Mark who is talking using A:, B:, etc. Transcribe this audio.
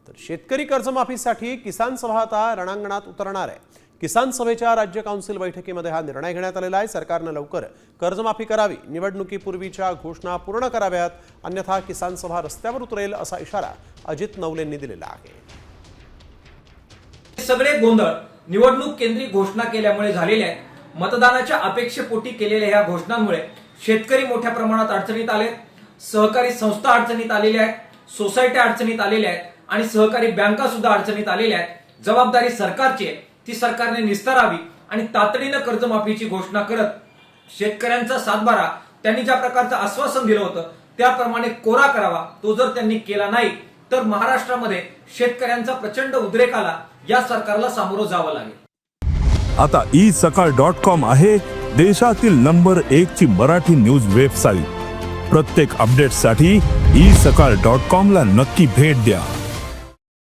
A: तर शेतकरी कर्जमाफीसाठी किसान सभा आता रणांगणात उतरणार आहे। किसान सभेच्या राज्य काउन्सिल बैठकीमध्ये हा निर्णय घेण्यात आलेला आहे। सरकारने लवकर कर्जमाफी करावी, निवडणुकीपूर्वीच्या घोषणा पूर्ण कराव्यात, अन्यथा किसान सभा रस्त्यावर उतरेल असा इशारा अजित नवलेंनी दिलेला आहे।
B: सगळे गोंधळ निवडणूक केंद्रीय घोषणा केल्यामुळे झालेले आहे। मतदानाच्या अपेक्षेपोटी केलेल्या ह्या घोषणांमुळे शेतकरी मोठ्या प्रमाणात अडचणीत आले, सहकारी संस्था अडचणीत आलेल्या आहेत, सोसायट्या अडचणीत आलेल्या आहेत आणि सहकारी बँका सुद्धा अडचणीत आलेल्या आहेत। जबाबदारी सरकारची आहे, ती सरकारने निस्तारावी आणि तातडीने कर्जमाफीची घोषणा करत शेतकऱ्यांचा सातबारा त्यांनी ज्या प्रकारचं आश्वासन दिलं होतं त्याप्रमाणे कोरा करावा। तो जर त्यांनी केला नाही तर महाराष्ट्रामध्ये शेतकऱ्यांचा प्रचंड उद्रेक आला, या सरकारला सामोरं जावं लागेल।
C: आता isakal.com आहे देशातील नंबर 1 ची मराठी न्यूज वेबसाईट। प्रत्येक अपडेटसाठी isakal.com ला नक्की भेट द्या।